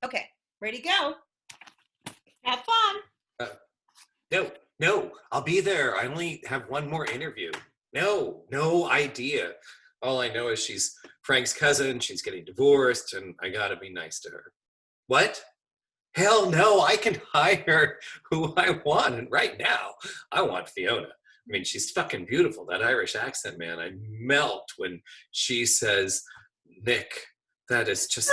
Okay, ready to go. Have fun. No, I'll be there. I only have one more interview. No idea. All I know is she's Frank's cousin, she's getting divorced, and I gotta be nice to her. What? Hell no, I can hire who I want, and right now, I want Fiona. I mean, she's fucking beautiful. That Irish accent, man. I melt when she says, Nick, that is just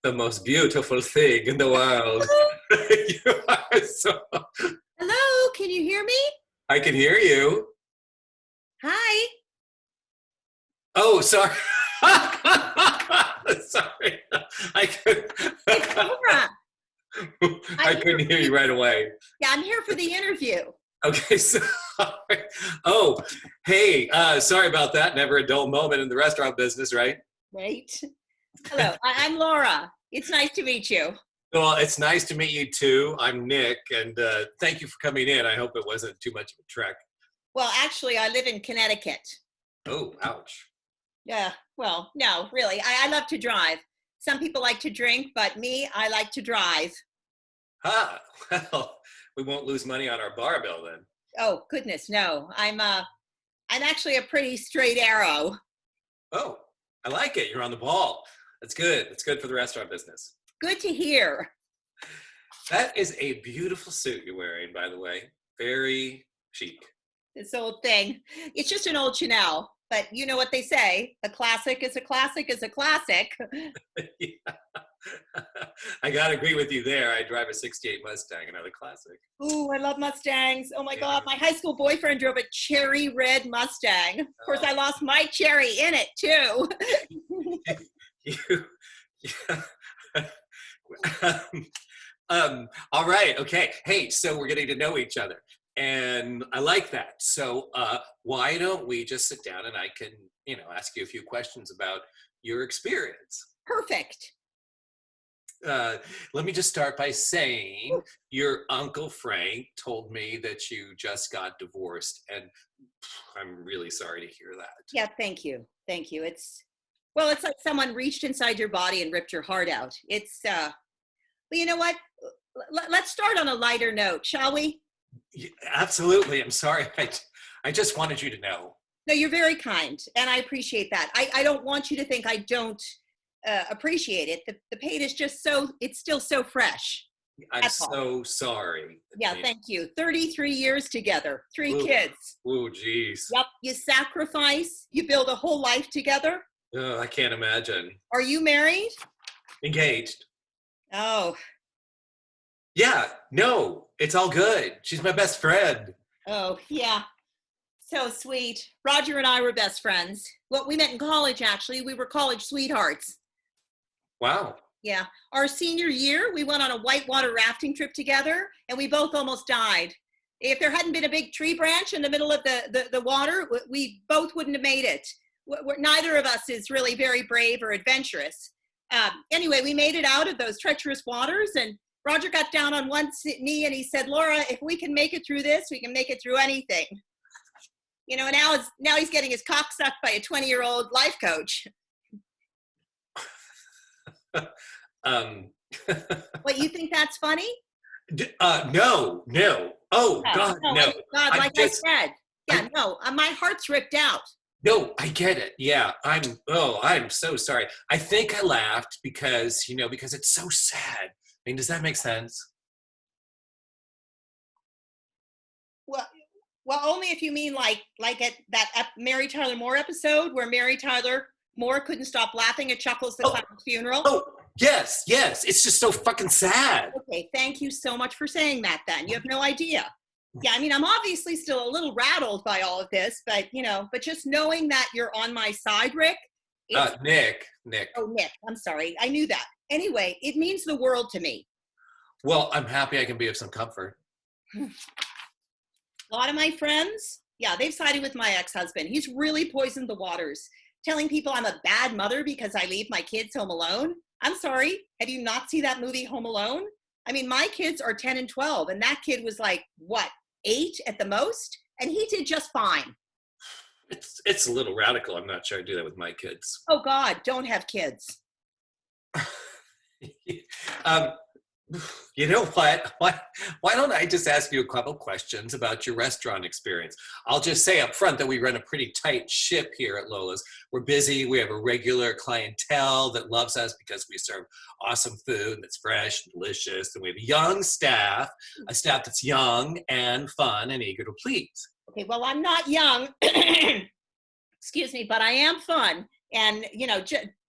the most beautiful thing in the world. You are so... Hello, can you hear me? I can hear you. Hi. Oh, sorry. Sorry. It's Laura. I couldn't hear you right away. Yeah, I'm here for the interview. Okay, sorry. Oh, hey, sorry about that. Never a dull moment in the restaurant business, right? Right. Hello, I'm Laura. It's nice to meet you. Well, it's nice to meet you too. I'm Nick, and thank you for coming in. I hope it wasn't too much of a trek. Well, actually, I live in Connecticut. Oh, ouch. Yeah, well, no, really. I love to drive. Some people like to drink, but me, I like to drive. Ah, well, we won't lose money on our bar bill then. Oh, goodness, no. I'm actually a pretty straight arrow. Oh, I like it. You're on the ball. That's good. That's good for the restaurant business. Good to hear. That is a beautiful suit you're wearing, by the way. Very chic. This old thing. It's just an old Chanel. But you know what they say, a classic is a classic is a classic. Yeah. I got to agree with you there. I drive a 68 Mustang, another classic. Ooh, I love Mustangs. Oh my God, my high school boyfriend drove a cherry red Mustang. Of course, I lost my cherry in it too. All right, okay. Hey, so we're getting to know each other. And I like that. So why don't we just sit down and I can, ask you a few questions about your experience. Perfect. Let me just start by saying your Uncle Frank told me that you just got divorced, and I'm really sorry to hear that. Yeah, thank you. Thank you. It's like someone reached inside your body and ripped your heart out. But you know what? Let's start on a lighter note, shall we? Yeah, absolutely. I'm sorry. I just wanted you to know. No, you're very kind, and I appreciate that. I don't want you to think I don't appreciate it. The pain is just it's still so fresh. I'm so sorry. Yeah, thank you. 33 years together, 3 kids. Oh, geez. Yep, you sacrifice, you build a whole life together. Oh, I can't imagine. Are you married? Engaged. Oh. Yeah, no, it's all good. She's my best friend. Oh, yeah. So sweet. Roger and I were best friends. Well, we met in college, actually. We were college sweethearts. Wow. Yeah. Our senior year, we went on a whitewater rafting trip together, and we both almost died. If there hadn't been a big tree branch in the middle of the water, we both wouldn't have made it. Neither of us is really very brave or adventurous. Anyway, we made it out of those treacherous waters, and Roger got down on one knee and he said, Laura, if we can make it through this, we can make it through anything. Now he's getting his cock sucked by a 20-year-old life coach. What, you think that's funny? No. Oh, God, no. God, I said. Yeah, no, my heart's ripped out. No, I get it. Yeah, I'm so sorry. I think I laughed because it's so sad. I mean, does that make sense? Well, only if you mean like at that Mary Tyler Moore episode where Mary Tyler Moore couldn't stop laughing at Chuckles the Clown's funeral. Oh, yes. It's just so fucking sad. Okay, thank you so much for saying that then. You have no idea. Yeah, I mean, I'm obviously still a little rattled by all of this, but just knowing that you're on my side, Rick. Nick. Oh, Nick, I'm sorry. I knew that. Anyway, it means the world to me. Well, I'm happy I can be of some comfort. A lot of my friends, yeah, they've sided with my ex-husband. He's really poisoned the waters, telling people I'm a bad mother because I leave my kids home alone. I'm sorry. Have you not seen that movie Home Alone? I mean, my kids are 10 and 12, and that kid was like, 8 at the most? And he did just fine. It's a little radical. I'm not sure I do that with my kids. Oh, God, don't have kids. um, you know what? Why don't I just ask you a couple questions about your restaurant experience? I'll just say up front that we run a pretty tight ship here at Lola's. We're busy. We have a regular clientele that loves us because we serve awesome food that's fresh and delicious. And we have a young staff, a staff that's young and fun and eager to please. Okay, well, I'm not young, excuse me, but I am fun. And,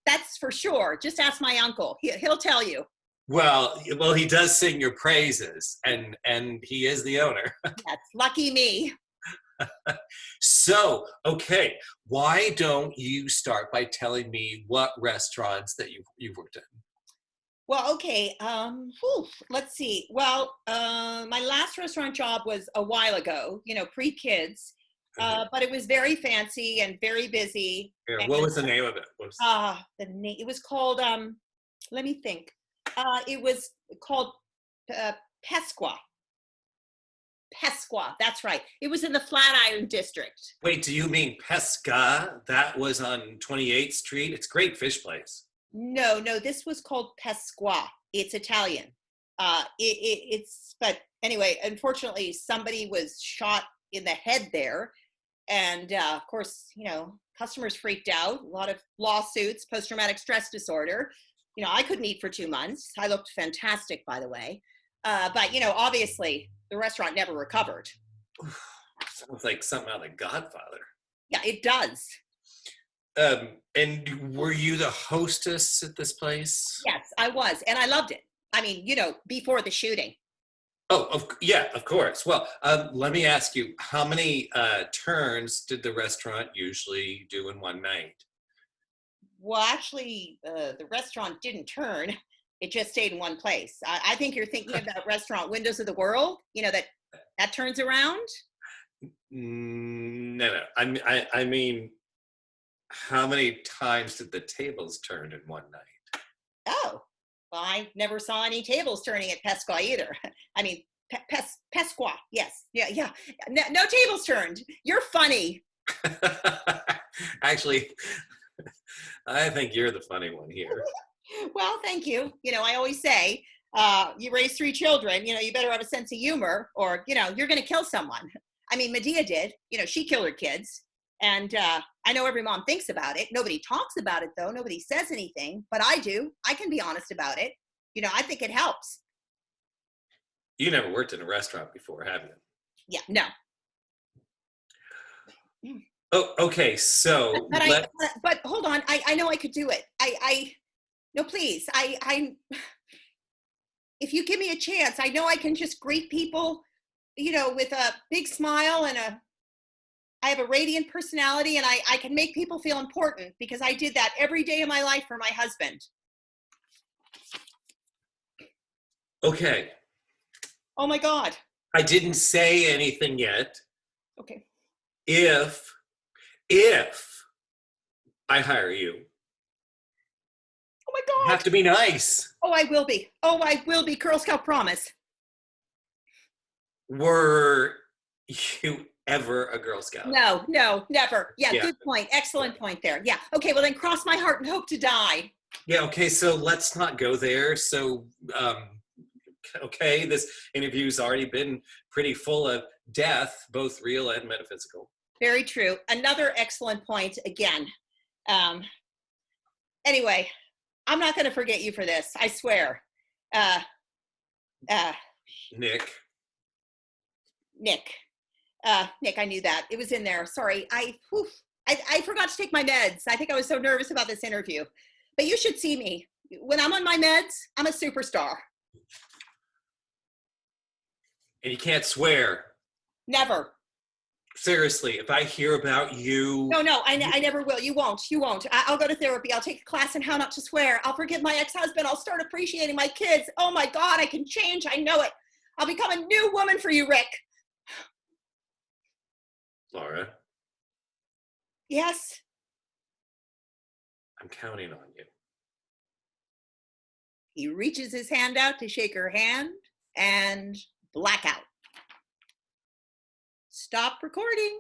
that's for sure. Just ask my uncle. He'll tell you. Well, he does sing your praises, and he is the owner. That's lucky me. So, okay, why don't you start by telling me what restaurants that you've worked in? Well, okay. Let's see. Well, my last restaurant job was a while ago, pre-kids, Mhm. but it was very fancy and very busy. Yeah, And what was the name of it? the name it was called. Let me think. It was called uh, Pesqua. Pesqua. That's right. It was in the Flatiron District. Wait, do you mean Pesca? That was on 28th Street. It's a great fish place. No, no. This was called Pesqua. It's Italian. But anyway, unfortunately, somebody was shot in the head there. And of course, customers freaked out, a lot of lawsuits, post-traumatic stress disorder. I couldn't eat for 2 months. I looked fantastic, by the way. But, obviously, the restaurant never recovered. Sounds like something out of Godfather. Yeah, it does. And were you the hostess at this place? Yes, I was. And I loved it. I mean, before the shooting. Oh, yeah, of course. Well, let me ask you, how many turns did the restaurant usually do in one night? Well, actually, the restaurant didn't turn. It just stayed in one place. I think you're thinking about restaurant Windows of the World, that turns around. No. I mean, how many times did the tables turn in one night? Oh, well, I never saw any tables turning at Pesqua either. I mean, Pesqua, yes. Yeah. No tables turned. You're funny. Actually, I think you're the funny one here. Well, thank you. I always say, you raise 3 children, you better have a sense of humor or, you're going to kill someone. I mean, Medea did, she killed her kids. And I know every mom thinks about it. Nobody talks about it, though. Nobody says anything, but I do. I can be honest about it. I think it helps. You never worked in a restaurant before, have you? Yeah, no. Oh, okay. So, But hold on. I know I could do it. No, please. If you give me a chance, I know I can just greet people, with a big smile and I have a radiant personality and I can make people feel important because I did that every day of my life for my husband. Okay. Oh my God. I didn't say anything yet. Okay. If I hire you, Oh my you God. have to be nice. Oh, I will be. Oh, I will be. Girl Scout promise. Were you ever a Girl Scout? No, never. Yeah, good point. Excellent point there. Yeah. Okay, well then cross my heart and hope to die. Yeah, okay, so let's not go there. So, okay, this interview's already been pretty full of death, both real and metaphysical. Very true. Another excellent point again. Anyway, I'm not going to forget you for this. I swear. Nick. Nick, I knew that. It was in there. Sorry. I forgot to take my meds. I think I was so nervous about this interview. But you should see me. When I'm on my meds, I'm a superstar. And you can't swear. Never. Seriously, if I hear about you... No, I never will. You won't. I'll go to therapy. I'll take a class on how not to swear. I'll forgive my ex-husband. I'll start appreciating my kids. Oh my God, I can change. I know it. I'll become a new woman for you, Rick. Laura? Yes? I'm counting on you. He reaches his hand out to shake her hand and blackout. Stop recording.